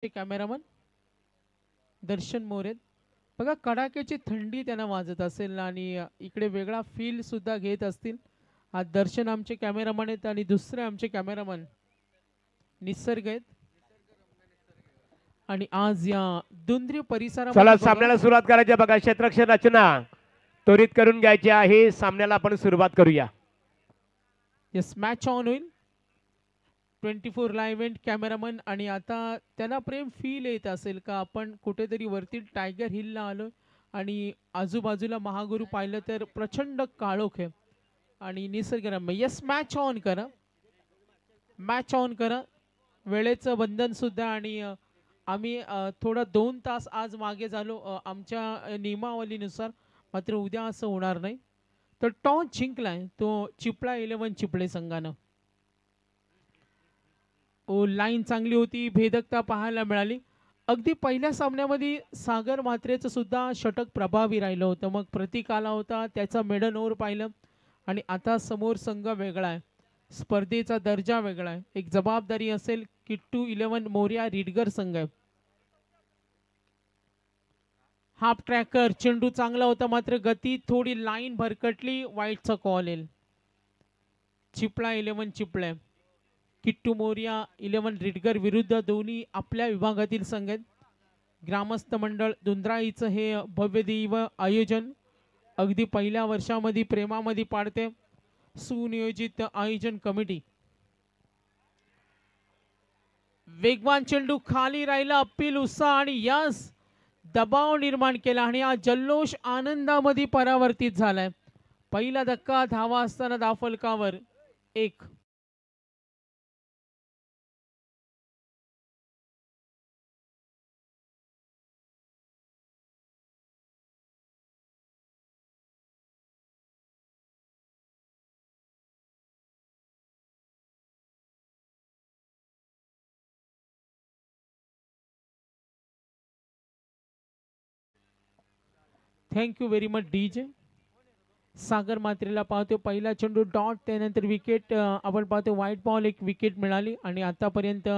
Cameraman दर्शन मोरे बघा कडाक्याची थंडी त्यांना वाजत असेल आणि इकडे वेगळा फील सुद्धा घेत असतील. आज दर्शन आमचे कॅमेरामन आहेत आणि दुसरे आमचे कॅमेरामन निसर्ग आहेत. आणि आज या दुंद्री परिसरामध्ये चला बघा, सामन्याला सुरुवात करायची बघा. क्षेत्ररक्षण रचना त्वरित करून घ्यायची आहे. सामन्याला आपण सुरुवात करूया. यस मॅच ऑन होईल. 24 लाईव्ह इव्हेंट कॅमेरामन आणि आता त्यांना प्रेम फील येत असेल का आपण कुठेतरी वरती टायगर हिलला आलो आणि आजूबाजूला महागुरु पाहिलं तर प्रचंड काळोख आहे आणि निसर्गरम्य. यस मॅच ऑन करा, मॅच ऑन करा. वेळेचं बंधन सुद्धा आणि आम्ही थोडा 2 तास आज मागे झालो आमच्या नियमावलीनुसार. मात्र उद्या असं होणार नाही. तर टॉस जिंकलाय तो चिपळा 11 चिपळे संघानं. ओ लाईन चांगली होती, भेदकता पाहायला मिळाली. अगदी पहिल्या सामन्यामध्ये सागर म्हात्रेचं सुद्धा षटक प्रभावी राहिलं होतं. मग प्रतीक आला होता, त्याचा मेडन ओव्हर पाहिलं आणि आता समोर संघ वेगळा आहे, स्पर्धेचा दर्जा वेगळा आहे. एक जबाबदारी असेल. किट्टू 11 मोर्या रिडगर संघ आहे. हाफ ट्रॅकर चेंडू चांगला होता मात्र गती थोडी लाईन भरकटली. वाईटचा कॉल येईल. चिपळा 11 चिपळे. किट्टू मोर्या 11 रिडगर विरुद्ध दोन्ही आपल्या विभागातील संघ आहेत. ग्रामस्थ मंडळ दुंद्राईचं हे भव्य दिव्य आयोजन अगदी पहिल्या वर्षामध्ये प्रेमामध्ये पाडते. सुनियोजित आयोजन कमिटी. वेगवान चेंडू खाली राहिला. अपील उत्साह आणि यस दबाव निर्माण केला आणि हा जल्लोष आनंदामध्ये परावर्तित झालाय. पहिला धक्का धावा असताना धावफलकावर 1. Thank you very much DJ. Sagar मात्रेला पाहतो पहिला चेंडू डॉट, त्यानंतर विकेट आपण पाहतो व्हाईट बॉल, एक विकेट मिळाली आणि आतापर्यंत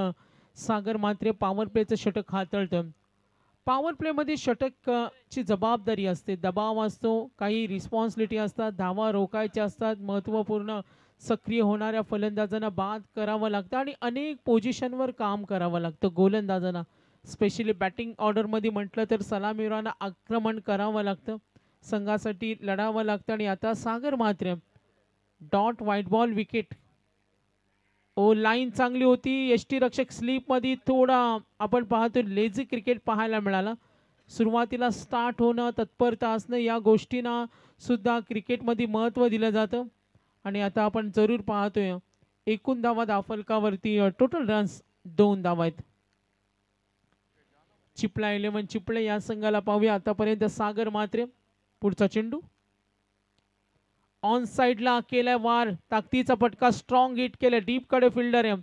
सागर मात्रे पॉवर प्लेचं षटक हाताळतं. पॉवर प्लेमध्ये षटक ची जबाबदारी असते, दबाव असतो, काही रिस्पॉन्सिबिलिटी असतात, धावा रोखायच्या असतात, महत्त्वपूर्ण सक्रिय होणाऱ्या फलंदाजांना बाद करावं लागतं आणि अनेक पोझिशनवर काम करावं लागतं. गोलंदाजांना स्पेशली बॅटिंग ऑर्डरमध्ये म्हटलं तर सलामीवीरांना आक्रमण करावं लागतं, संघासाठी लढावं लागतं. आणि आता सागर मात्र डॉट, व्हाईट बॉल, विकेट. ओ लाईन चांगली होती. यष्टीरक्षक स्लीपमध्ये थोडा आपण पाहतो लेझी क्रिकेट पाहायला मिळाला. सुरुवातीला स्टार्ट होणं, तत्परता असणं या गोष्टींना सुद्धा क्रिकेटमध्ये महत्त्व दिलं जातं. आणि आता आपण जरूर पाहतोय एकूण धावा धावफलकावरती टोटल रन्स 2 धावा आहेत. चिपळा 11 चिपळे या संघाला पाहूया. आतापर्यंत सागर मात्रे. पुढचा चेंडू ऑन साइडला केलाय वार, ताकदीचा फटका, स्ट्रॉंग हिट केलं, डीप कडे फिल्डर आहे.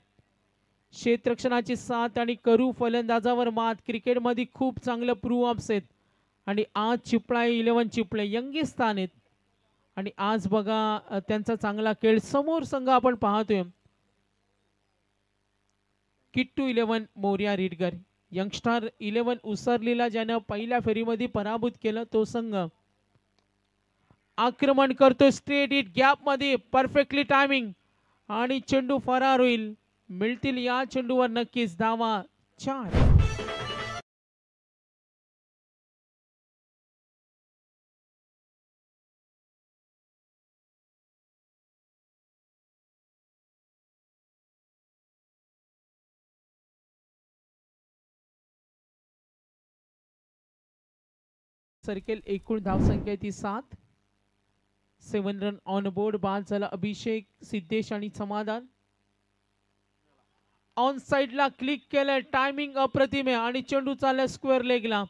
क्षेत्ररक्षणाची साथ आणि करू फलंदाजावर मात. क्रिकेटमध्ये खूप चांगलं प्रूव्ह अप्स आहेत आणि आज चिपळा 11 चिपळे यंगी स्थान आहेत आणि आज बघा त्यांचा चांगला खेळ. समोर संघ आपण पाहतोय किट्टू 11 मोर्या रिडगर. यंगस्टार 11 उसरलीला ज्यानं पहिल्या फेरीमध्ये पराभूत केलं तो संघ आक्रमण करतो. स्ट्रेट हिट गॅप मध्ये, परफेक्टली टायमिंग आणि चेंडू फरार होईल. मिळतील या चेंडूवर नक्कीच धावा 4. सर्केल एकूण धावसंख्या ती 7. 7 रन ऑन बोर्ड. बाद झाला अभिषेक, सिद्धेश आणि समाधान. ऑन साइडला क्लिक केलं, टायमिंग अप्रतिम आहे आणि चेंडू चालला स्क्वेअर लेगला.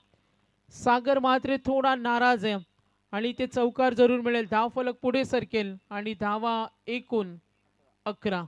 सागर मात्रे थोडा नाराज आहे आणि ते चौकार जरूर मिळेल. धावफलक पुढे सरकेल आणि धावा एकूण 11.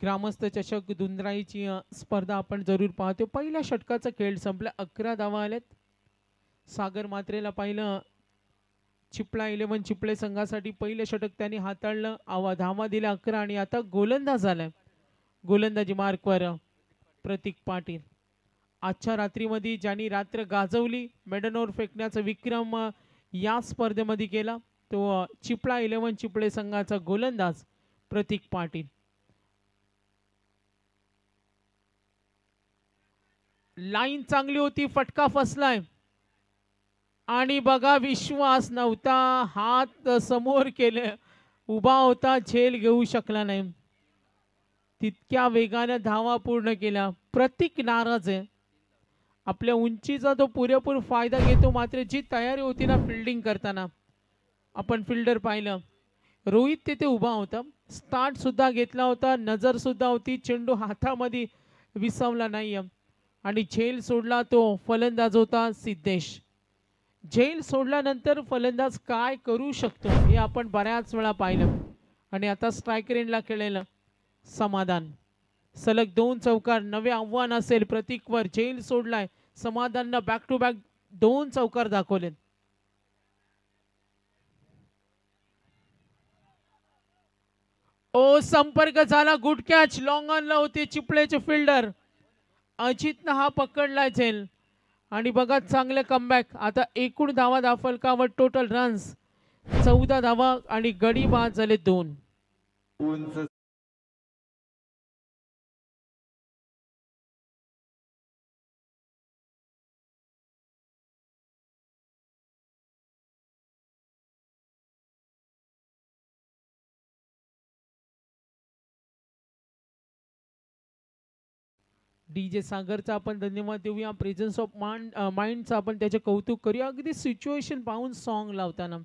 ग्रामस्थ चषक दुंद्राईची स्पर्धा आपण जरूर पाहतो. पहिल्या षटकाचा खेळ संपला, 11 धावा आल्यात. सागर मात्रेला पाहिलं, चिपळा 11 चिपळे संघासाठी पहिलं षटक त्यांनी हाताळलं. धावा दिल्या 11 आणि आता गोलंदाज झालाय. गोलंदाजी मार्कवर प्रतीक पाटील. आजच्या रात्रीमध्ये ज्यांनी रात्र गाजवली, मेडनवर फेकण्याचा विक्रम या स्पर्धेमध्ये केला, तो चिपळा 11 चिपळे संघाचा गोलंदाज प्रतीक पाटील. लाईन चांगली होती, फटका फसलाय आणि बघा विश्वास नव्हता, हात समोर केले, उभा होता, झेल घेऊ शकला नाही. तितक्या वेगाने धावा पूर्ण केल्या. प्रतीक नाराज आहे. आपल्या उंचीचा तो पुरेपूर फायदा घेतो, मात्र जी तयारी होती ना फिल्डिंग करताना, आपण फिल्डर पाहिलं, रोहित तिथे उभा होता, स्टार्ट सुद्धा घेतला होता, नजर सुद्धा होती, चेंडू हातामध्ये विसावला नाही आणि झेल सोडला तो फलंदाज होता सिद्धेश. झेल सोडल्यानंतर फलंदाज काय करू शकतो हे आपण बऱ्याच वेळा पाहिलं. आणि आता स्ट्रायकर एंडला खेळलेलं समाधान, सलग 2 चौकार, नवे आव्हान असेल प्रतीकवर. झेल सोडलाय, समाधाननं बॅक टू बॅक 2 चौकार दाखवले. ओ संपर्क झाला, गुड कॅच, लॉंग ऑनला होते चिपळेचे फिल्डर अजितनं हा पकडलाय झेल. आणि बघा चांगले कमबॅक. आता एकूण धावा दाफलकावर टोटल रन्स 14 धावा आणि गडी बाद झाले 2. डीजे सागरचा आपण धन्यवाद देऊया. प्रेझन्स ऑफ माइंडचा आपण त्याचे कौतुक करूया. अगदी सिच्युएशन पाहून सॉन्ग लावताना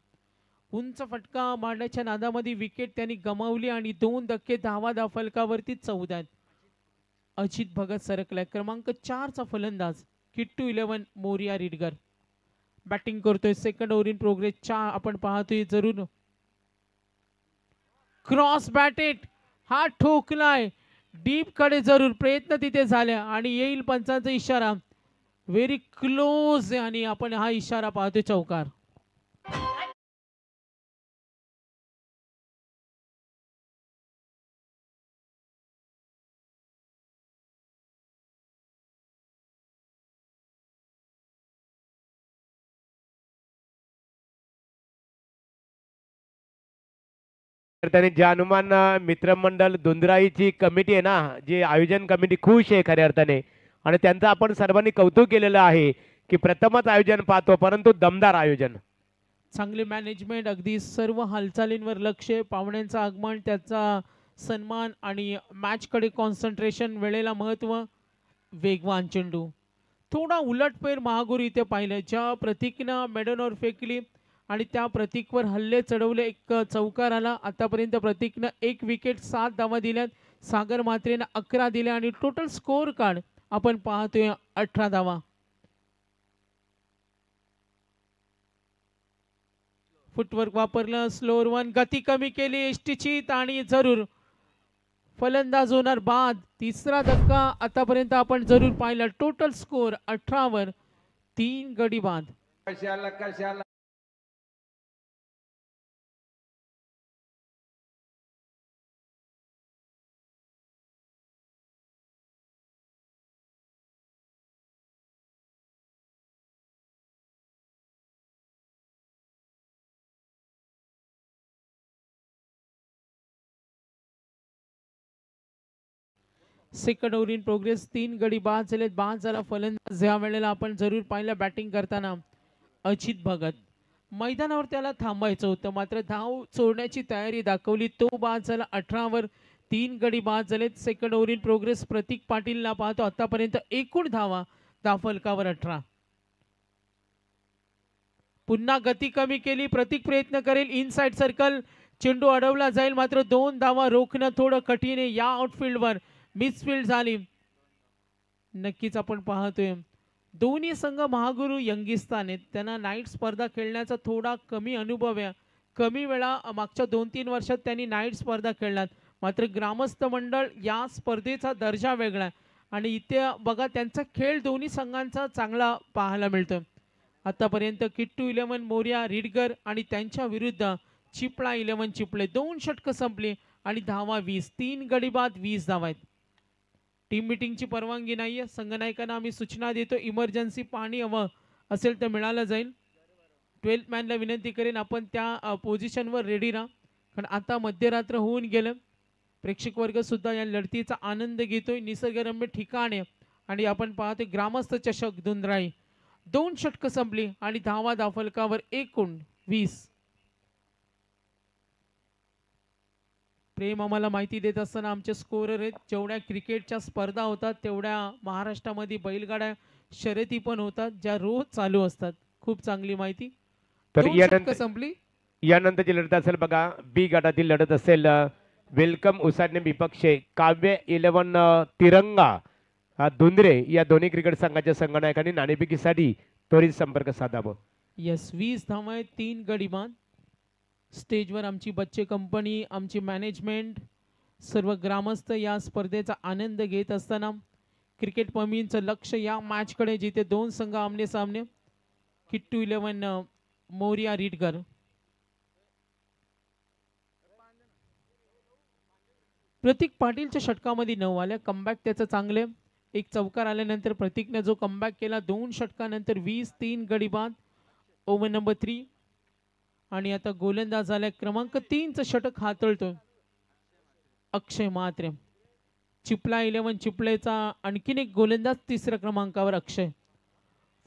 उंच फटका मारण्याच्या नादामध्ये विकेट त्यांनी गमावली आणि 2 धक्के धावा दाफलकावरती 14 आहेत. अजित भगत सरकलाय. क्रमांक 4 चा फलंदाज किट्टू 11 मोरिया रिडगर बॅटिंग करतोय. सेकंड ओव्हर इन प्रोग्रेसच्या आपण पाहतोय जरूर. क्रॉस बॅटेड, हा ठोकलाय डीप कडे, जरूर प्रयत्न तिथे झाले आणि येईल पंचांचा इशारा. व्हेरी क्लोज आणि आपण हा इशारा पाहतोय चौकार. त्यांनी ज्या हनुमान मित्रमंडळ दुंद्राईची कमिटी आहे ना, जी आयोजन कमिटी खुश आहे खऱ्या अर्थाने आणि त्यांचं आपण सर्वांनी कौतुक केलेलं आहे की प्रथमच आयोजन पाहतो परंतु दमदार आयोजन. चांगले मॅनेजमेंट, अगदी सर्व हालचालींवर लक्ष, पाहुण्यांचं आगमन, त्याचा सन्मान आणि मॅच कडे कॉन्सन्ट्रेशन, वेळेला महत्व, वेगवान चेंडू. थोडा उलटफेर महागुरू इथे पाहिलं, ज्या प्रतीकनं मेडनवर फेकली आणि त्या प्रतीकवर हल्ले चढवले, एक चौकार आला. आतापर्यंत प्रतीकनं 1 विकेट 7 धावा दिल्यात. सागर मात्रेनं 11 दिल्या आणि टोटल स्कोर कार्ड आपण पाहतोय 18 धावा. फुटवर्क वापरलं, स्लोअर 1, गती कमी केली एसटीची आणि जरूर फलंदाज होणार बाद. 3रा धक्का आतापर्यंत आपण जरूर पाहिला. टोटल स्कोर 18 वर 3 गडी बाद. सेकंड ओव्हर इन प्रोग्रेस, 3 गडी बाद झालेत. बाद झाला फलंदाज या वेळेला आपण जरूर पाहिलं बॅटिंग करताना अजित भगत. मैदानावर त्याला थांबायचं होतं, मात्र धाव सोडण्याची तयारी दाखवली, तो बाद झाला. 18 वर 3 गडी बाद झालेत. सेकंड ओव्हर इन प्रोग्रेस, प्रतीक पाटीलला पाहतो. आतापर्यंत एकूण धावा दाफलकावर 18. पुन्हा गती कमी केली, प्रतीक प्रयत्न करेल, इनसाइड सर्कल, चेंडू अडवला जाईल, मात्र 2 धावा रोखणं थोडं कठीण आहे. या आउटफील्डवर मिसफील्ड झाली. नक्कीच आपण पाहतोय दोन्ही संघ महागुरू यंगिस्तान आहेत, त्यांना नाईट स्पर्धा खेळण्याचा थोडा कमी अनुभव आहे. कमी वेळा मागच्या 2-3 वर्षात त्यांनी नाईट स्पर्धा खेळल्यात, मात्र ग्रामस्थ मंडळ या स्पर्धेचा दर्जा वेगळा आहे आणि इथे बघा त्यांचा खेळ दोन्ही संघांचा चांगला पाहायला मिळतो. आतापर्यंत किट्टू 11 मोर्या रिडगर आणि त्यांच्या विरुद्ध चिपळा 11 चिपळे 2 षटकं संपली आणि धावा 20, 3 गडी बाद 20 धावा आहेत. टीम मीटिंगची परवानगी नाहीये. संघनायकांना आम्ही सूचना देतो, इमर्जन्सी पाणी हवं असेल तर मिळालं जाईल. 12th मॅनला विनंती करेन आपण त्या पोझिशनवर रेडी राहा, कारण आता मध्यरात्र होऊन गेलं. प्रेक्षक वर्ग सुद्धा या लढतीचा आनंद घेतोय. निसर्गरम्य ठिकाणे आणि आपण पाहतोय ग्रामस्थ चषक दुंद्राई 2 षटकं संपली आणि धावा धावफलकावर एकूण 20. प्रेम आम्हाला माहिती देत असताना आमचे स्कोरर आहेत. जेवढ्या क्रिकेटच्या स्पर्धा होतात तेवढ्या महाराष्ट्रामध्ये बैलगाड्या शर्यती पण होतात, ज्या रोज चालू असतात. खूप चांगली माहिती. तर 2 षटकं संपली. यानंतरची लढत असेल बघा, बी गटातील लढत असेल. वेलकम उसाडणे विपक्षे काव्य 11 तिरंगा धुंद्रे या दोन्ही क्रिकेट संघाच्या संघनायकांनी नाणेफेकीसाठी त्वरित संपर्क साधावा. यस, 20 धावा आहेत, 3 गडी बाद. स्टेजवर आमची बच्चे कंपनी, आमची मॅनेजमेंट, सर्व ग्रामस्थ या स्पर्धेचा आनंद घेत असताना क्रिकेट प्रेमींचं लक्ष या मॅचकडे, जिथे 2 संघ आमने सामने. किट्टू 11 मोर्या रिडगर. प्रतीक पाटीलच्या षटकामध्ये 9 आल्या. कमबॅक त्याचं चांगले. एक चौकार आल्यानंतर प्रतीकने जो कमबॅक केला 2 षटकानंतर 20, 3 गडी बाद. ओव्हर नंबर 3 आणि आता गोलंदाज झालाय क्रमांक 3चं षटक हातळतो अक्षय म्हात्रे. चिपळा 11 चिपळेचा आणखीन एक गोलंदाज 3ऱ्या क्रमांकावर अक्षय.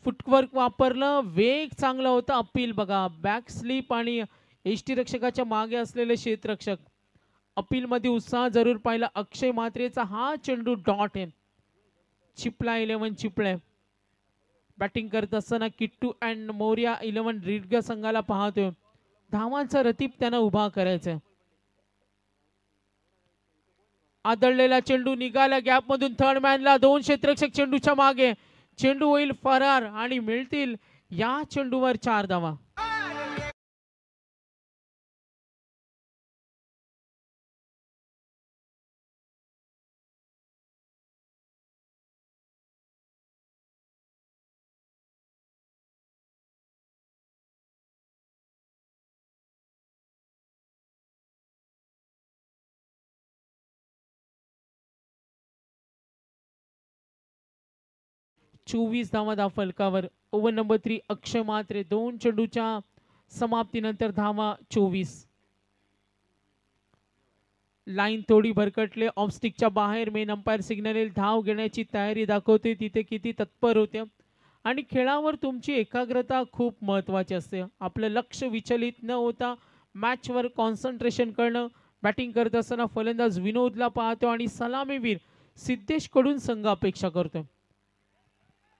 फुटवर्क वापरलं, वेग चांगला होता. अपील बघा, बॅक स्लिप आणि एष्टी रक्षकाच्या मागे असलेले क्षेत्ररक्षक. अपील मध्ये उत्साह जरूर पाहिला. अक्षय म्हात्रेचा हा चेंडू डॉट आहे. चिपळा 11 चिपळे बॅटिंग करत असताना किट्टू अँड मोर्या 11 रिडगर संघाला पाहतोय. धावांचा रतीप त्यांना उभा करायचा. आदळलेला चेंडू निघाला गॅप मधून थर्ड मॅनला. 2 क्षेत्ररक्षक चेंडूच्या मागे. चेंडू होईल फरार आणि मिळतील या चेंडूवर 4 धावा. चोवीस धावा धावफलकावर. ओव्हर नंबर 3 अक्षय म्हात्रे. 2 चेंडूच्या समाप्तीनंतर धावा 24. लाईन थोडी भरकटले. ऑफस्टिकच्या बाहेर मेन अंपायर सिग्नल धाव घेण्याची तयारी दाखवते. तिथे किती तत्पर होते. आणि खेळावर तुमची एकाग्रता खूप महत्त्वाची असते. आपलं लक्ष विचलित न होता मॅचवर कॉन्सन्ट्रेशन करणं. बॅटिंग करत असताना फलंदाज विनोदला पाहतो आणि सलामीवीर सिद्धेश कडून संघ अपेक्षा करतो.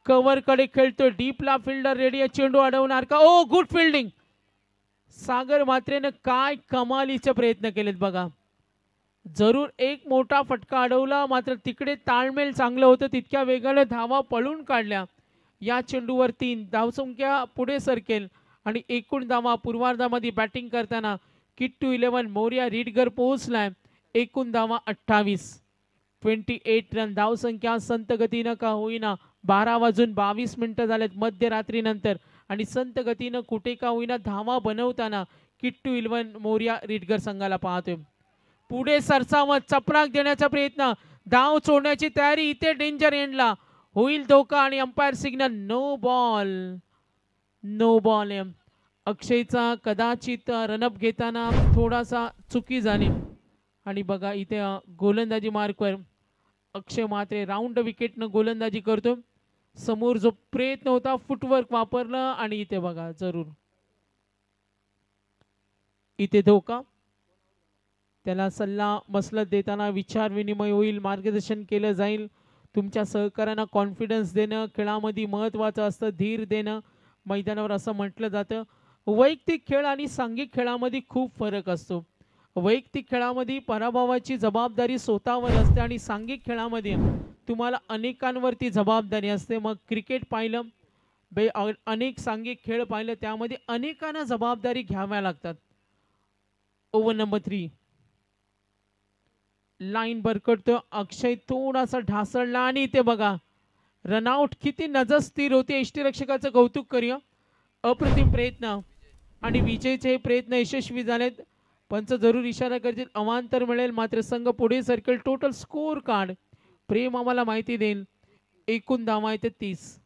कव्हर कडे खेळतोय. डीपला फिल्डर रेडी आहे. चेंडू अडवणार का? ओ, गुड फिल्डिंग. सागर म्हात्रेने काय कमालीचे प्रयत्न केलेत बघा. जरूर एक मोठा फटका अडवला, मात्र तिकडे ताळमेळ चांगलं होतं. तितक्या वेगाने धावा पळून काढल्या. या चेंडूवर 3 धावसंख्या पुढे सरकेल आणि एकूण धावा पूर्वार्धामध्ये बॅटिंग करताना किट्टू 11 मोर्या रिडगर पोहोचलाय. एकूण धावा 28. 28 रन धावसंख्या संत गतीनं का होईना 12:22 झालेत मध्यरात्रीनंतर आणि संत गतीनं कुठे का होईना धावा बनवताना किट्टू 11 मोर्या रिडगर संघाला पाहतोय. पुढे सरसावत चपराक देण्याचा प्रयत्न. धाव सोडण्याची तयारी. इथे डेंजर एंडला होईल धोका आणि umpire signal no ball. No ball. अक्षयचा कदाचित रनअप घेताना थोडासा चुकी झाली आणि बघा इथे गोलंदाजी मार्कवर अक्षय म्हात्रे राऊंड विकेटनं गोलंदाजी करतो. समोर जो प्रयत्न होता फुटवर्क वापरलं आणि इथे बघा जरूर इथे धोका. त्याला सल्ला मसलत देताना विचार विनिमय होईल, मार्गदर्शन केलं जाईल. तुमच्या सहकार्यांना कॉन्फिडन्स देणं खेळामध्ये महत्त्वाचं असतं. धीर देणं मैदानावर असं म्हटलं जातं. वैयक्तिक खेळ आणि सांघिक खेळामध्ये खूप फरक असतो. वैयक्तिक खेळामध्ये पराभवाची जबाबदारी स्वतःवर असते आणि सांघिक खेळामध्ये तुम्हाला अनेकांवरती जबाबदारी असते. मग क्रिकेट पाहिलं, अनेक सांघिक खेळ पाहिलं, त्यामध्ये अनेकांना जबाबदारी घ्याव्या लागतात. ओव्हर नंबर 3 लाईन बरकडतो. अक्षय थोडासा ढासळला आणि ते बघा रनआउट. किती नजर स्थिर होते. यष्टीरक्षकाचं कौतुक करूया. अप्रतिम प्रयत्न आणि विजयचे प्रयत्न यशस्वी झालेत. पंच जरूर इशारा करतील अवांतर मिळेल मात्र संघ पुढे सरकेल. टोटल स्कोर कार्ड प्रेम आम्हाला माहिती देईल. एकूण धावा आहेत 30.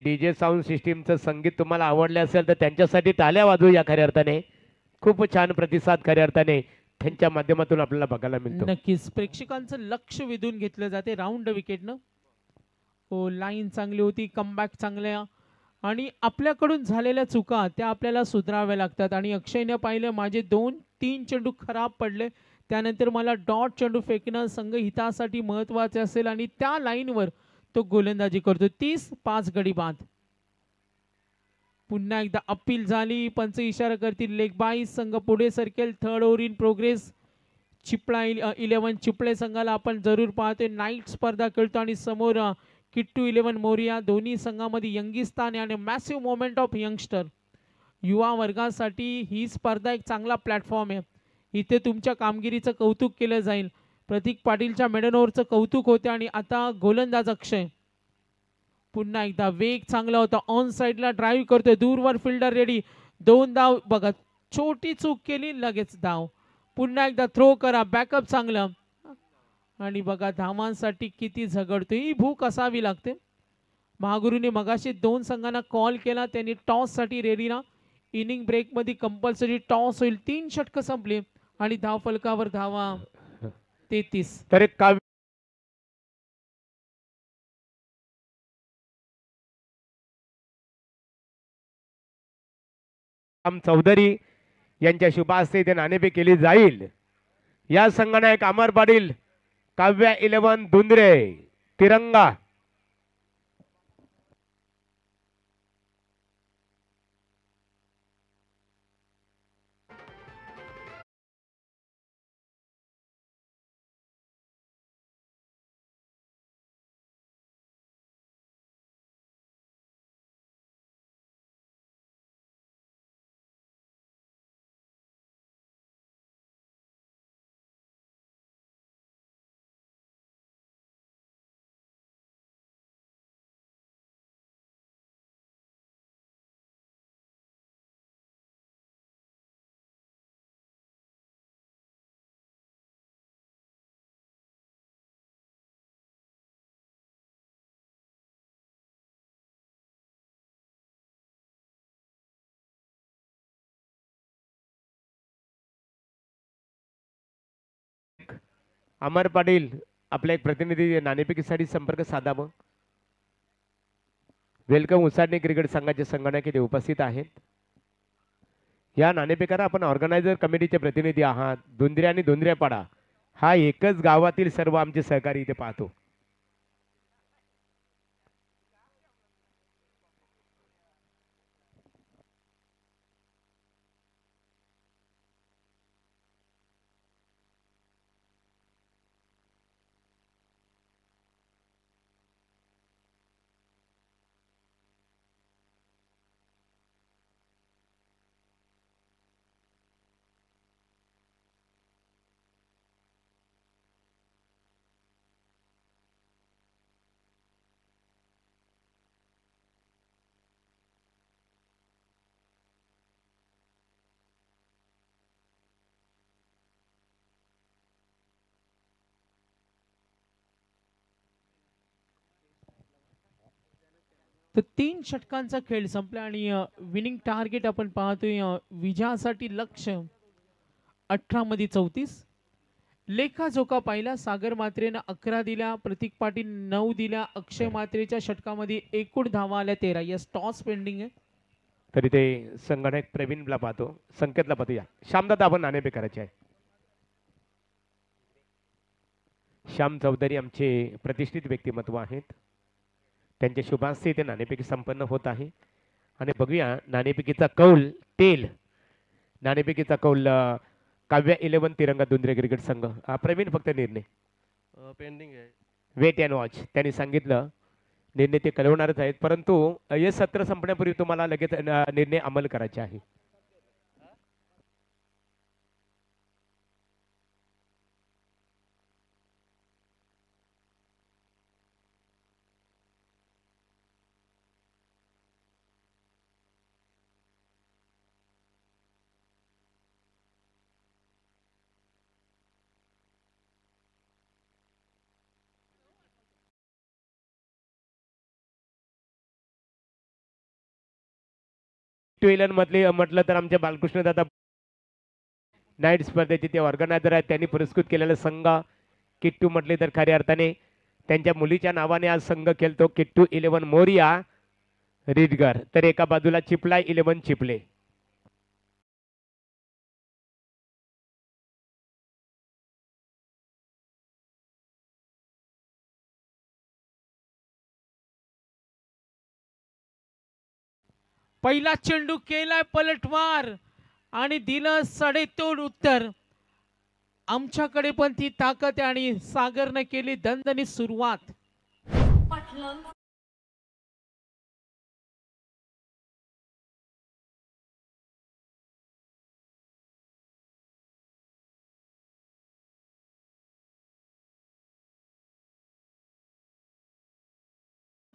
डीजे साऊंड सिस्टीमचं संगीत तुम्हाला आवडले असेल तर त्यांच्यासाठी टाळ्या वाजवूया. खऱ्या अर्थाने खूप छान प्रतिसाद खऱ्या अर्थाने त्यांच्या माध्यमातून आपल्याला बघायला मिळतो. नक्कीच प्रेक्षकांचं लक्ष वेधून घेतलं जाते राऊंड विकेटनं. हो लाईन चांगली होती. कमबॅक चांगल्या आणि आपल्याकडून झालेल्या चुका त्या आपल्याला सुधाराव्या लागतात. आणि अक्षयने पाहिलं माझे 2-3 चेंडू खराब पडले. त्यानंतर मला डॉट चेंडू फेकणं संघ हितासाठी महत्त्वाचे असेल आणि त्या लाईनवर तो गोलंदाजी करतो. 30-5 गडी बाद. पुन्हा एकदा अपील झाली. पंच इशारा करतील लेग बाय. संघ पुढे सरकेल. Third over in progress. चिपळा 11 चिपळे संघाला आपण जरूर पाहतोय. नाईट स्पर्धा खेळतो आणि समोर किट्टू 11 मोरिया. दोन्ही संघामध्ये यंगिस्तान आणि मॅसिव्ह मोमेंट ऑफ यंगस्टर. युवा वर्गासाठी ही स्पर्धा एक चांगला प्लॅटफॉर्म आहे. इथे तुमच्या कामगिरीचं कौतुक केलं जाईल. प्रतीक पाटीलच्या मेडन ओव्हरचं कौतुक होते आणि आता गोलंदाज अक्षय. पुन्हा एकदा वेग चांगला होता. ऑन साइडला ड्राईव्ह करतोय. दूरवर फिल्डर रेडी. 2 धाव. बघा छोटी चूक केली लगेच धाव. पुन्हा एकदा थ्रो करा. बॅकअप चांगलं आणि बघा धावांसाठी किती झगडतोय. ही भूक असावी लागते. महागुरूने मगाशी 2 संघांना कॉल केला. त्यांनी टॉस साठी रेडी ना. इनिंग ब्रेक मध्ये कंपल्सरी टॉस होईल. 3 षटकं संपली आणि धाव फलकावर धावा 33. तर एक काव्य चौधरी यांच्या शुभास्ते ते नाणेफेक केली जाईल. या संघाने एक अमर पाटील, काव्या 11 दुंद्रे, तिरंगा. अमर पाटील आपल्या एक प्रतिनिधी नाणेफेकीसाठी संपर्क साधावं. वेलकम उसाडणे क्रिकेट संघाचे संगणक इथे उपस्थित आहेत. या नाणेफेकाला आपण ऑर्गनायझर कमिटीचे प्रतिनिधी आहात. दुंद्रे आणि दुंद्रेपाडा हा एकच गावातील सर्व आमचे सहकारी इथे पाहतो. तर 3 षटकांचा खेळ संपला आणि विनिंग टार्गेट आपण पाहतोय विजयासाठी लक्ष्य 18 मध्ये 34. लेखाजोखा पाहिला. सागर मात्रेनं 11 दिल्या. प्रतीक पाटील 9 दिल्या. अक्षय मात्रेच्या षटकामध्ये एकूण धावा आल्या 13. यस टॉस पेंडिंग आहे. तरी ते संगणक प्रवीणला पाहतो. संकेतला पाहतोया. श्यामदादा आपण नाणेफेक करायचे आहे. श्याम चौधरी आमचे प्रतिष्ठित व्यक्तिमत्व आहेत. त्यांच्या शुभास्ते ते नाणेफेकी संपन्न होत आहे. आणि बघूया नाणेफेकीचा कौल तेल नाणेफेकीचा कौल काव्या 11 तिरंगा दुंद्रे क्रिकेट संघ. प्रवीण फक्त निर्णय पेंडिंग आहे. वेट अँड वॉच त्यांनी सांगितलं. निर्णय ते कळवणारच आहेत, परंतु हे सत्र संपण्यापूर्वी तुम्हाला लगेच निर्णय अंमल करायचे आहे. मधले म्हटलं तर आमच्या बालकृष्ण दादा नाईट स्पर्धेचे ते ऑर्गनायझर आहेत. त्यांनी पुरस्कृत केलेला संघ किट्टू म्हटले तर खऱ्या अर्थाने त्यांच्या मुलीच्या नावाने आज संघ खेळतो. किट्टू 11 मोरिया रिडगर. तर एका बाजूला चिपला 11 चिपले. पहिला चेंडू केलाय पलटवार आणि दिलं सडेतोड उत्तर. आमच्याकडे पण ती ताकद आहे आणि सागरने केली दणदणीत सुरुवात.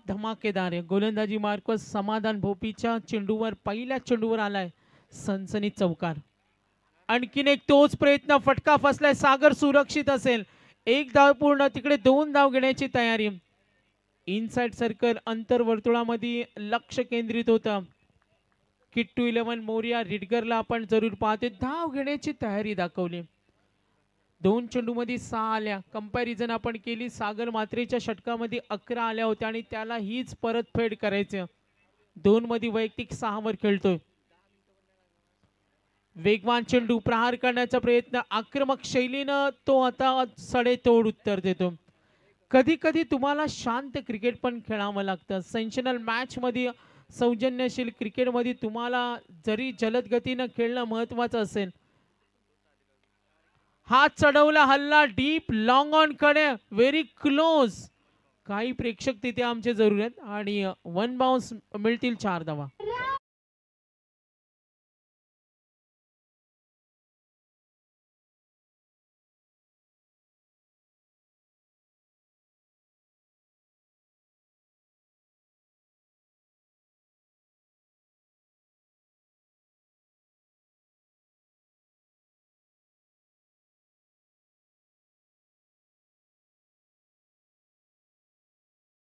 धमाकेदार आहे गोलंदाजी मार्कस समाधान भोपीच्या चेंडूवर पहिल्या चेंडूवर आलाय सनसनी चौकार. आणखीन एक तोच प्रयत्न फटका फसलाय. सागर सुरक्षित असेल. एक धाव पूर्ण तिकडे 2 धाव घेण्याची तयारी. इनसाइड सर्कल अंतर्वर्तुळामध्ये लक्ष केंद्रित होतं. किट्टू 11 मोरिया रिडगरला आपण जरूर पाहते. धाव घेण्याची तयारी दाखवली. 2 चेंडूमध्ये 6 आल्या. कंपॅरिझन आपण केली. सागर मात्रेच्या षटकामध्ये 11 आल्या होत्या आणि त्याला हीच परतफेड करायचं. 2 मध्ये वैयक्तिक 6 वर खेळतोय. वेगवान चेंडू प्रहार करण्याचा प्रयत्न आक्रमक शैलीनं तो आता सडेतोड उत्तर देतो. कधी कधी तुम्हाला शांत क्रिकेट पण खेळावं लागतं. सेन्सेशनल मॅच मध्ये सौजन्यशील क्रिकेट मध्ये तुम्हाला जरी जलद गतीनं खेळणं महत्वाचं असेल. हात चढवला हल्ला डीप लॉंग ऑन कडे व्हेरी क्लोज. काही प्रेक्षक तिथे आमचे जरूर आहेत आणि 1 बाउन्स मिळतील 4 धावा.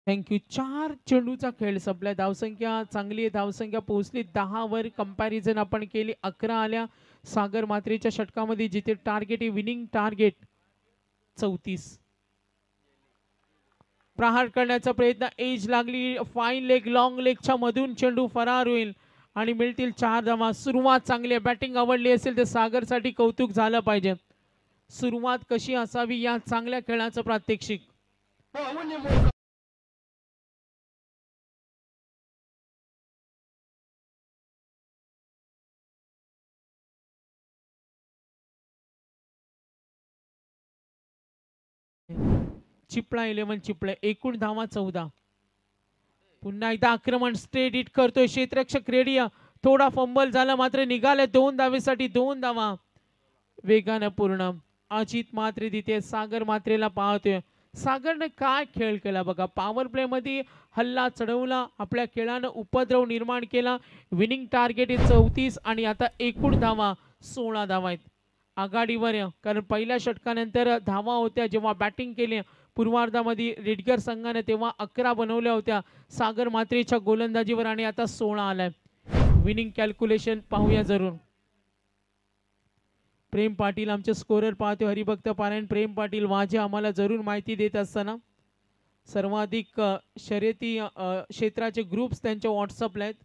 थँक्यू. 4 चेंडूचा खेळ संपला. धावसंख्या चांगली आहे. धावसंख्या पोहोचली 10 वर. कंपॅरिझन आपण केली 11 आल्या सागर मात्रेच्या षटकामध्ये. जिथे टार्गेट आहे विनिंग टार्गेट 34. प्रहार करण्याचा प्रयत्न एज लागली. फाईन लेग लॉंग लेगच्या मधून चेंडू फरार होईल आणि मिळतील 4 धावा. सुरुवात चांगली आहे. बॅटिंग आवडली असेल तर सागरसाठी कौतुक झालं पाहिजे. सुरुवात कशी असावी या चांगल्या खेळाचं प्रात्यक्षिक. चिपळा 11 चिपळे. एकूण धावा 14. पुन्हा एकदा आक्रमण स्ट्रेट हिट करतोय क्षेत्ररक्षक रेडी. थोडा फंबल झाला मात्र निघाले 2 धावेसाठी 2 धावा. वेगानं पूर्ण. अजित मात्रे तिथे सागर मात्रेला पाहतोय. सागरने काय खेळ केला बघा. पॉवर प्ले मध्ये हल्ला चढवला. आपल्या खेळानं उपद्रव निर्माण केला. विनिंग टार्गेट 34 आणि आता एकूण धावा 16 धावा आहेत. आघाडीवर कारण पहिल्या षटकानंतर धावा होत्या जेव्हा बॅटिंग केली पूर्वार्धामध्ये रिडगर संघाने तेव्हा 11 बनवल्या होत्या सागर मात्रेच्या गोलंदाजीवर आणि आता 16 आलाय. विनिंग कॅल्क्युलेशन पाहूया जरूर. प्रेम पाटील आमचे स्कोरर पाहतो. हरिभक्त पारायण प्रेम पाटील वाजे आम्हाला जरूर माहिती देत असताना सर्वाधिक शर्यती क्षेत्राचे ग्रुप्स त्यांच्या व्हॉट्सअपला आहेत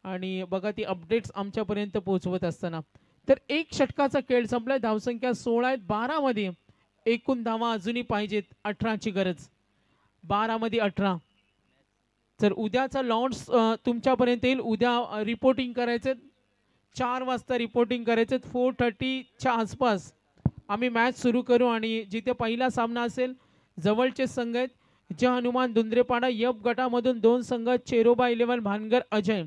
आणि बघा ती अपडेट्स आमच्यापर्यंत पोहोचवत असताना. तर एक षटकाचा खेळ संपलाय. धावसंख्या 16 आहेत. 12 मध्ये एकूण धावा अजूनही पाहिजेत. 18ची गरज. 12 मध्ये 18. जर उद्याचा लॉन्च तुमच्यापर्यंत येईल, उद्या रिपोर्टिंग करायचं 4 वाजता रिपोर्टिंग करायचं, 4:30च्या आसपास आम्ही मॅच सुरू करू आणि जिथे पहिला सामना असेल जवळचे संघ आहेत जय हनुमान दुंद्रेपाडा यप गटामधून 2 संघ चेरोबा 11 भानगर अजय,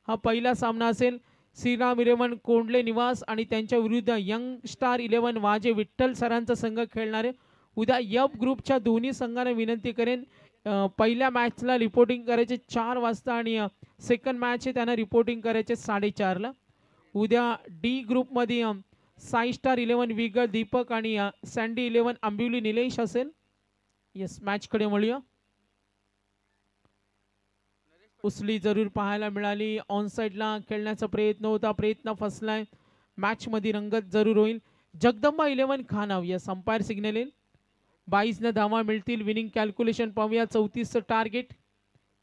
हा पहिला सामना असेल. श्रीराम 11 कोंडले निवास आणि त्यांच्या विरुद्ध यंग स्टार 11 वाजे विठ्ठल सरांचा संघ खेळणारे. उद्या यप ग्रुपच्या दोन्ही संघांना विनंती करेन पहिल्या मॅचला रिपोर्टिंग करायचे 4 वाजता आणि सेकंड मॅच आहे त्यांना रिपोर्टिंग करायचे 4:30ला. उद्या डी ग्रुपमध्ये साई स्टार 11 विगर दीपक आणि सँडी 11 आंबिवली निलेश असेल. येस, मॅचकडे वळूया. उसली जरूर पाहायला मिळाली, ऑन साइडला खेळण्याचा प्रयत्न होता, प्रयत्न फसलाय. मॅच मध्ये रंगत जरूर होईल. जगदंबा 11 खानाव, यस अंपायर सिग्नल येईल. 22 धावा मिळतील. विनिंग कॅल्क्युलेशन पाहूया. 34चं टार्गेट.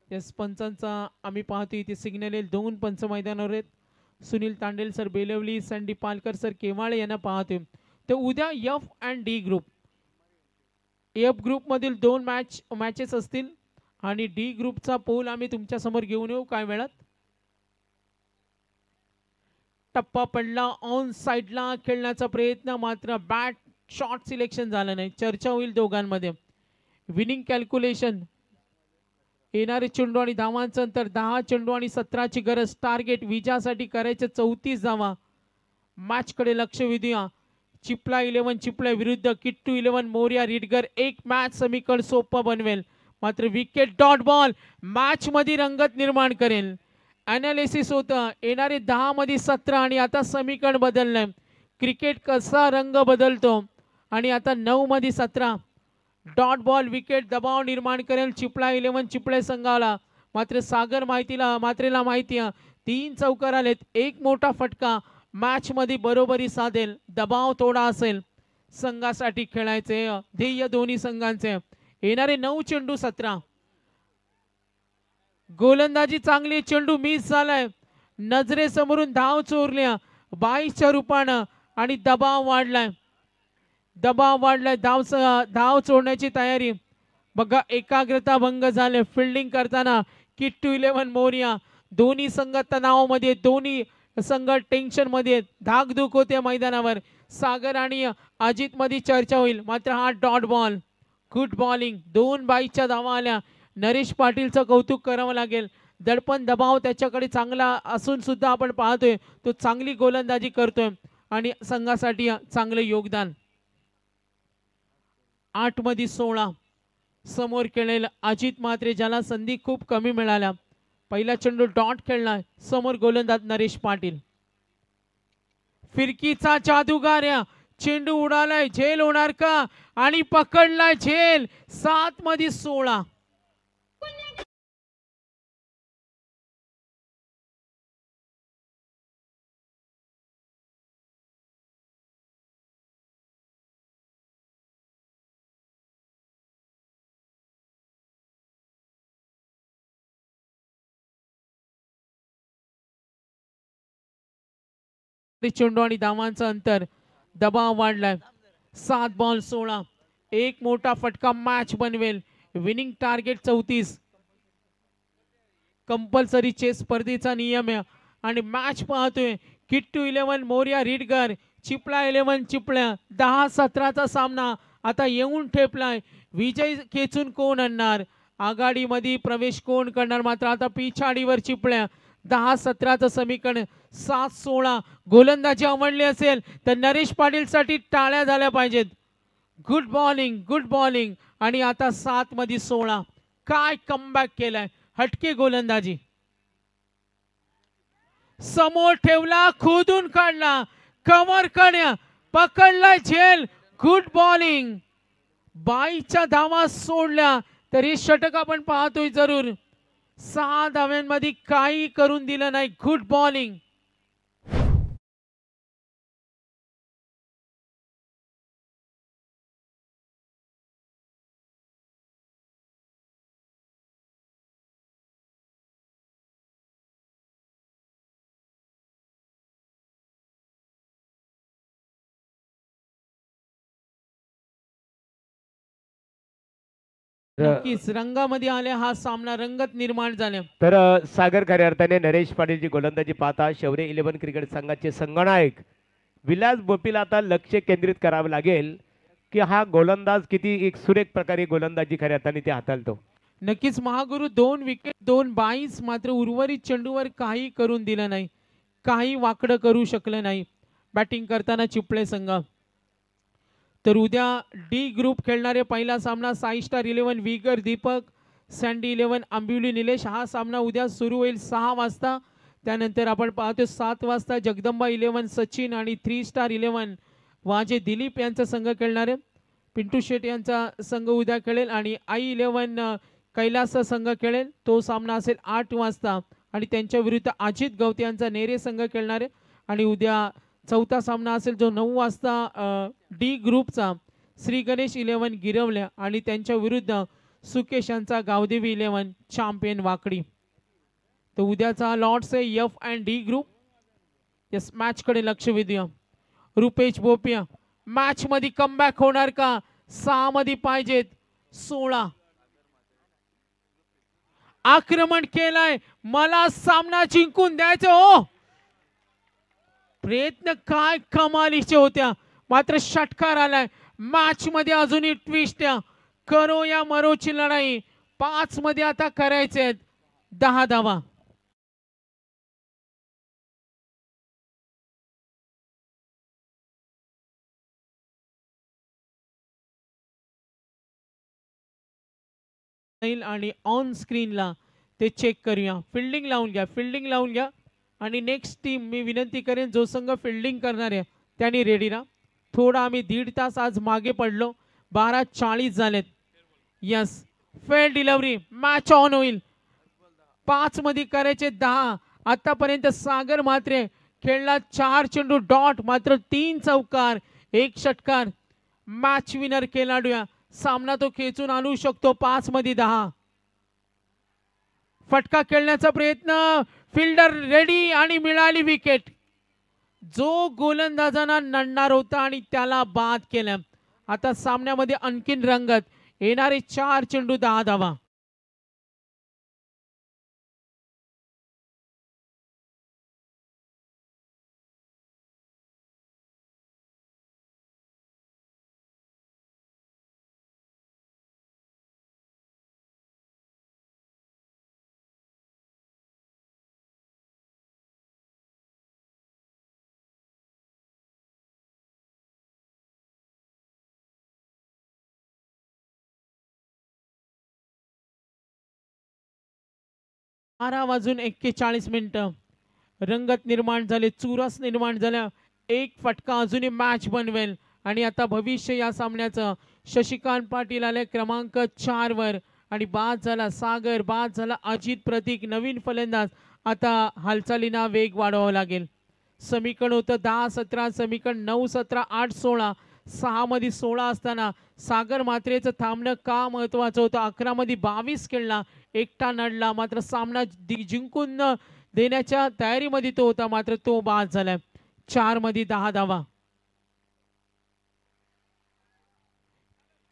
यस, पंचांचा आम्ही पाहतो इथे सिग्नल येईल. 2 पंच मैदानावर आहेत. Sunil Tandel sir Belvali, Sandy Palkar sir Kewale यांना पाहतोय. तर उद्या F and D group, F group मधील 2 मॅचेस असतील आणि डी ग्रुपचा पोल आम्ही तुमच्या समोर घेऊन येऊ काय वेळात. टप्पा पडला, ऑन साइडला खेळण्याचा प्रयत्न, मात्र बॅट शॉट सिलेक्शन झालं नाही. चर्चा होईल दोघांमध्ये. विनिंग कॅल्क्युलेशन, येणारे चेंडू आणि धावांचं अंतर 10 चेंडू आणि 17ची गरज. टार्गेट विजयासाठी करायचे 34 धावा. मॅच कडे लक्ष वेधूया. चिपला 11 चिपला विरुद्ध किट्टू 11 मोर्या रिडगर. एक मॅच समीकरण सोपं बनवेल, मात्र विकेट डॉट बॉल मॅच मध्ये रंगत निर्माण करेल. अनालिसिस होतं येणारे 10 मध्ये 17 आणि आता समीकरण बदललंय. क्रिकेट कसा रंग बदलतो आणि आता 9 मध्ये 17. डॉट बॉल विकेट दबाव निर्माण करेल चिपळा 11 चिपळे संघाला. मात्र सागर मात्रेला माहिती 3 चौकार आलेत, एक मोठा फटका मॅच मध्ये बरोबरी साधेल. दबाव थोडा असेल, संघासाठी खेळायचे ध्येय दोन्ही संघांचे. येणारे 9 चेंडू 17. गोलंदाजी चांगली, चेंडू मिस झालाय. नजरेसमोरून धाव चोरल्या 22च्या रूपानं आणि दबाव वाढलाय. धाव चोरण्याची तयारी. बघा एकाग्रता भंग झाले फिल्डिंग करताना. किट्टू 11 मोर्या. दोन्ही संघ तणावामध्ये, दोन्ही संघ टेन्शन मध्ये, धाकधूक होते मैदानावर. सागर आणि अजित मध्ये चर्चा होईल, मात्र हा डॉट बॉल. Good bowling. 2 22च्या धावा आल्या. नरेश पाटीलचं कौतुक करावं लागेल. दडपण दबाव त्याच्याकडे चांगला असून सुद्धा आपण पाहतोय तो चांगली गोलंदाजी करतोय आणि संघासाठी चांगले योगदान. 8 मध्ये 16 समोर खेळलेला अजित मात्रे, ज्याला संधी खूप कमी मिळाल्या. पहिला चेंडू डॉट खेळला, समोर गोलंदाज नरेश पाटील. फिरकीचा जादूगार, चेंडू उडालाय, झेल होणार का आणि पकडलाय झेल. 7 मध्ये 16. चेंडू आणि धावांचं अंतर, दबाव वाढलाय. 7 बॉल 16. एक मोठा फटका मॅच बनवेल. Winning target 34. कंपल्सरी चेस स्पर्धेचा नियम आहे आणि मॅच पाहतोय. किट्टू 11 मोर्या रिडगर, चिपळा 11 चिपळ्या. 10-17चा सामना आता येऊन ठेपलाय. विजय खेचून कोण आणणार, आघाडीमध्ये प्रवेश कोण करणार. मात्र आता पिछाडीवर चिपळ्या. 10-17चं समीकरण. 7-16 गोलंदाजी आवडली असेल तर नरेश पाटील साठी टाळ्या झाल्या पाहिजेत. Good bowling. आणि आता 7 मध्ये 16. काय कमबॅक केलाय, हटके गोलंदाजी. समोर ठेवला, खोदून काढला, कव्हर करण्या, पकडला झेल. Good bowling. 22च्या धावा सोडल्या तरी षटक आपण पाहतोय जरूर. 6 धाव्यांमध्ये काही करून दिलं नाही. Good bowling. नक्कीच रंगामध्ये आले, हा सामना रंगत निर्माण झाले. तर सागर खऱ्या अर्थाने नरेश पाटीलची गोलंदाजी पाहता शौर्य 11 क्रिकेट संघाचे संगनायक विलास बोपीला आता लक्ष केंद्रित करावं लागेल की हा गोलंदाज किती एक सुरेख प्रकारे गोलंदाजी खऱ्या अर्थाने ते हाताळतो. नक्कीच महागुरु 2 विकेट 2 22, मात्र उर्वरित चेंडूवर काही करून दिलं नाही, काही वाकडं करू शकलं नाही बॅटिंग करताना चिपळे संघ. तर उद्या डी ग्रुप खेळणारे पहिला सामना Sai star 11 vigour Deepak, sandy 11 Ambivli Nilesh, हा सामना उद्या सुरू होईल 6 वाजता. त्यानंतर आपण पाहतो 7 वाजता जगदंबा 11 सचिन आणि 3 स्टार 11 वाजे दिलीप यांचा संघ खेळणारे. पिंटू शेट यांचा संघ उद्या खेळेल आणि आई 11 कैलास संघ खेळेल. तो सामना असेल 8 वाजता आणि त्यांच्या विरुद्ध अजित गवते यांचा नेरे संघ खेळणारे. आणि उद्या चौथा सामना असेल जो 9 वाजता डी ग्रुपचा श्री गणेश 11 गिरवल्या आणि त्यांच्या विरुद्ध सुकेश यांचा गावदेवी 11 चॅम्पियन वाकडी. तर उद्याचा लॉर्ड्स आहे F and D group. Yes, match कडे लक्ष वेधूया. रुपेश बोपिया मॅच मध्ये कमबॅक होणार का? 6 मध्ये पाहिजेत 16. आक्रमण केलाय, मला सामना जिंकून द्यायचं हो. प्रयत्न काय कमालीचे होत्या, मात्र षटकार आलाय. मॅच मध्ये अजूनही ट्विस्ट करो या मरोची लढाई. 5 मध्ये आता करायचे 10 धावा. आणि ऑन स्क्रीनला ते चेक करूया. फिल्डिंग लावून घ्या, फिल्डिंग लावून घ्या. आणि नेक्स्ट टीम मी विनंती करेन जो संघ फिल्डिंग करणार आहे त्यांनी रेडी राहा. थोडा आम्ही 1.5 तास आज मागे पडलो, 12:40 झालेत. Yes, fail delivery, match on होईल. 5 मध्ये करायचे 10. आतापर्यंत सागर मात्रे खेळला 4 चेंडू डॉट, मात्र 3 चौकार 1 षटकार. मॅच विनर खेळाडू सामना तो खेचून आणू शकतो. 5 मध्ये 10. फटका खेळण्याचा प्रयत्न, फिल्डर रेडी आणि मिळाली विकेट. जो गोलंदाजांना नडणार होता आणि त्याला बाद केला. आता सामन्यामध्ये आणखीन रंगत, येणारे 4 चेंडू 10 धावा. बारा वाजून 41 रंगत निर्माण झाले, चुरस निर्माण झाल्या. एक फटका अजूनही मॅच बनवेल. आणि आता भविष्य या सामन्याचं. शशिकांत पाटील आले क्रमांक 4 वर आणि बाद झाला सागर, बाद झाला अजित प्रतीक, नवीन फलंदाज. आता हालचालींना वेग वाढवावा लागेल. समीकरण होतं 10-17, समीकरण 9-17, 8-16. 6 मध्ये 16 असताना सागर मात्रेचं थांबणं का महत्वाचं होतं. 11 मध्ये 22 खेळला, एकटा नडला, मात्र सामना जिंकून देण्याच्या तयारीमध्ये तो होता, मात्र तो बाद झालाय. 4 मध्ये 10 धावा.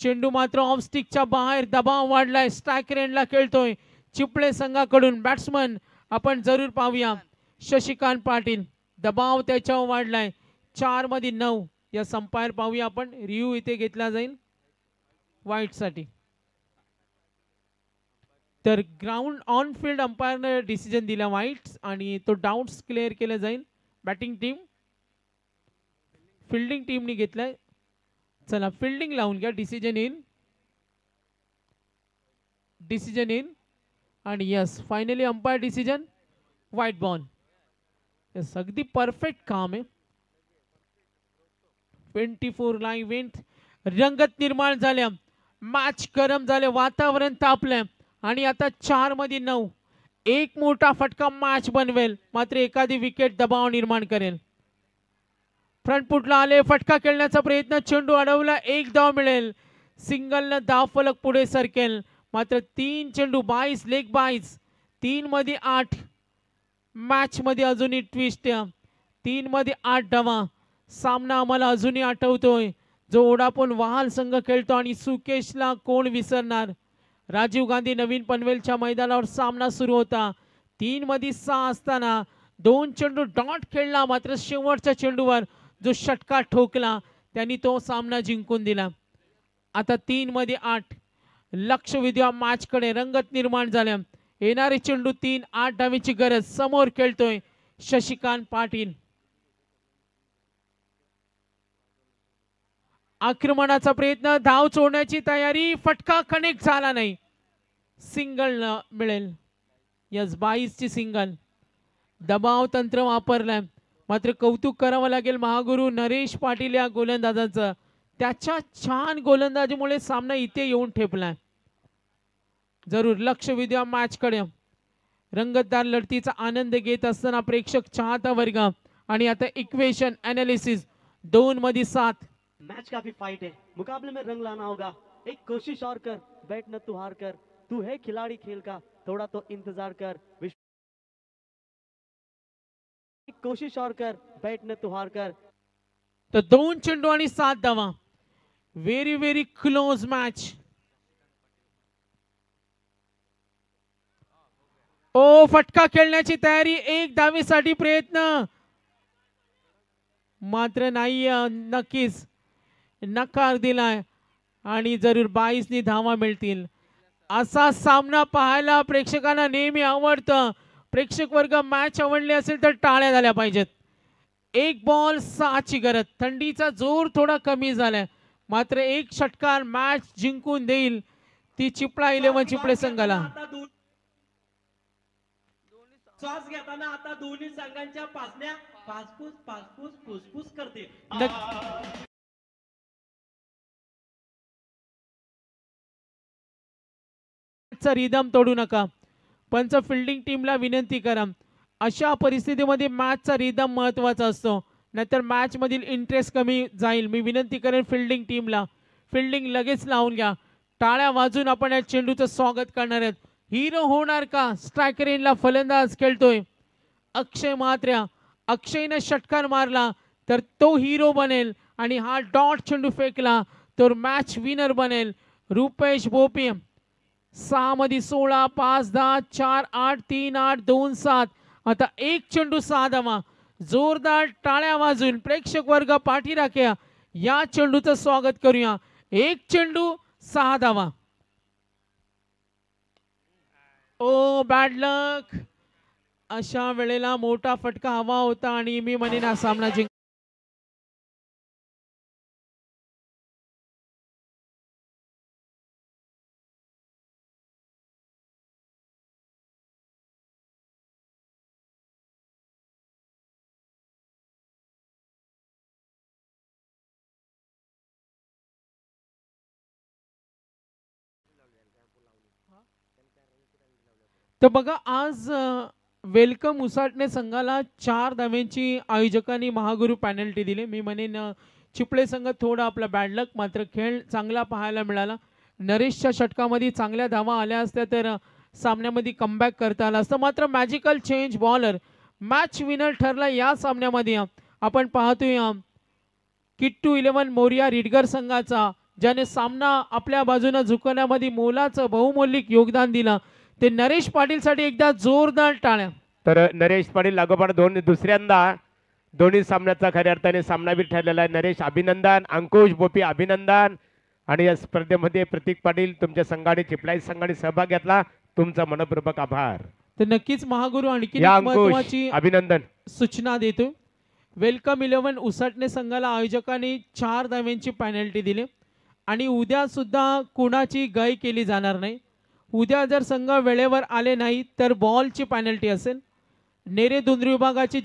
चेंडू मात्र ऑफ स्टिकच्या बाहेर, दबाव वाढलाय. स्ट्रायकर एंडला खेळतोय चिपळे संघाकडून. बॅट्समन आपण जरूर पाहूया शशिकांत पाटील. दबाव त्याच्यावर वाढलाय. 4 मध्ये 9. या संपायर पाहूया आपण. रिव्ह्यू इथे घेतला जाईल वाईट साठी. तर ग्राउंड ऑन फील्ड अंपायरने डिसिजन दिला वाईट आणि तो डाउट्स क्लिअर केला जाईल. बॅटिंग टीम, फिल्डिंग टीमने घेतलाय. चला फिल्डिंग लावून घ्या. डिसिजन इन, डिसिजन इन आणि yes finally umpire decision white ball. Yes, अगदी परफेक्ट काम आहे. 24 लाईव्ह इव्हेंट. रंगत निर्माण झाल्या, मॅच गरम झाले, वातावरण तापलं आणि आता 4 मध्ये 9. एक मोठा फटका मॅच बनवेल, मात्र एखादी विकेट दबाव निर्माण करेल. फ्रंट फुटला आले, फटका खेळण्याचा प्रयत्न, चेंडू अडवला, 1 धाव मिळेल. सिंगलनं धाव फलक पुढे सरकेल, मात्र 3 चेंडू 22, लेग 22. 3 मध्ये 8. मॅच मध्ये अजूनही ट्विस्ट. 3 मध्ये 8 धावा. सामना आम्हाला अजूनही आठवतोय जो ओडापोन वहाल संघ खेळतो आणि सुकेशला कोण विसरणार. राजीव गांधी नवीन पनवेलच्या मैदानावर सामना सुरू होता. 3 मध्ये 6 असताना 2 चेंडू डॉट खेळला, मात्र शेवटच्या चेंडूवर जो षटकार ठोकला त्यांनी तो सामना जिंकून दिला. आता 3 मध्ये 8 लक्ष विद्या मॅच कडे रंगत निर्माण झाल्या. येणारे चेंडू 3 8 धावेची गरज. समोर खेळतोय शशिकांत पाटील. आक्रमणाचा प्रयत्न, धाव सोडण्याची तयारी, फटका कनेक्ट झाला नाही. सिंगल मिळेल. यस 22 ची सिंगल. दबाव तंत्र वापरलंय, मात्र कौतुक करावं लागेल महागुरु नरेश पाटील या गोलंदाजाचं. त्याच्या छान गोलंदाजीमुळे सामना इथे येऊन ठेपलाय. जरूर लक्ष विद्या मॅच कडे. रंगतदार लढतीचा आनंद घेत असताना प्रेक्षक चाहता वर्ग. आणि आता इक्वेशन एनालिसिस 2 मध्ये 7. मैच काफी फाइट है, मुकाबले में रंग लाना होगा. एक कोशिश और कर, बैट न तू हार कर. तू है खिलाड़ी खेल का, थोड़ा तो इंतजार कर. एक कोशिश और कर, बैट न तू हार कर. तर 2 चेंडू आणि 7 धावा. Very very close match. ओ फटका खेळण्याची तयारी, 1 धावेसाठी प्रयत्न, मात्र नाही. नक्कीच नकार दिलाय आणि जरूर 22 नी धावा मिळतील. असा सामना पाहायला प्रेक्षकांना नेहमी आवडतं. प्रेक्षक वर्ग मॅच आवडली असेल तर टाळ्या झाल्या पाहिजेत. 1 बॉल 6 ची गरज. थंडीचा जोर थोडा कमी झालाय, मात्र 1 षटकार मॅच जिंकून देईल ती चिपळा 11 चिपळे संघाला. श्वास घेताना आता दोन्ही संघांच्या पासण्या पासपूस पासपूस फुसफुस करते. रिदम तोडू नका. पंच फिल्डिंग टीमला विनंती करा. अशा परिस्थितीमध्ये मॅचचा रिदम महत्वाचा असतो, नाहीतर मॅच मधील इंटरेस्ट कमी जाईल. मी विनंती करेन फिल्डिंग टीमला, फिल्डिंग लगेच लावून घ्या. टाळ्या वाजून आपण या चेंडूचं स्वागत करणार आहेत. हिरो होणार का? स्ट्रायकर इनला फलंदाज खेळतोय अक्षय म्हात्रे. अक्षयने षटकार मारला तर तो हिरो बनेल, आणि हा डॉट चेंडू फेकला तर मॅच विनर बनेल रुपेश भोपी. 6 मध्ये 16 5 10 4 8 3 8 2 7. आता 1 चेंडू 6 धावा. जोरदार टाळ्या वाजून प्रेक्षक वर्ग पाठी राख्या. या चेंडूचं स्वागत करूया. 1 चेंडू 6 धावा. ओ बॅड लक. अशा वेळेला मोठा फटका हवा होता आणि मी म्हणेन हा सामना जिंक. तर बघा आज वेलकम उसाटणे संघाला 4 धाव्यांची आयोजकांनी महागुरु पेनल्टी दिली. मी म्हणेन चिपळे संघ थोडा आपला बॅड लक, मात्र खेळ चांगला पाहायला मिळाला. नरेशच्या षटकामध्ये चांगल्या धावा आल्या असत्या तर सामन्यामध्ये कमबॅक करता आला असतं, मात्र magical change bowler match winner ठरला या सामन्यामध्ये. आपण पाहतोय किट्टू 11 मोरिया रिडगर संघाचा, ज्याने सामना आपल्या बाजूने झुकवण्यामध्ये मोलाचं बहुमौलिक योगदान दिलं. ते नरेश पाटील साठी एकदा जोरदार टाळ्या. तर नरेश पाटील लागोपाठ दुसऱ्यांदा दोन्ही सामन्याचा खऱ्या अर्थाने सामनावीर ठरलेला आहे. नरेश अभिनंदन, अंकुश बोपी अभिनंदन. आणि या स्पर्धेमध्ये प्रतीक पाटील तुमच्या संघाने चिपळाई संघाने सहभाग घेतला, तुमचा मनपूर्वक आभार. तर नक्कीच महागुरु आणखी महत्त्वाची अभिनंदन सूचना देतो. वेलकम 11 उसाटणे संघाला आयोजकांनी 4 धाव्यांची पेनल्टी दिली आणि उद्या सुद्धा कुणाची गय केली जाणार नाही. उद्या जर संघ वेळेवर आले नाही तर बॉलची पेनल्टी असेल. नेरे दुंद्री विभागाची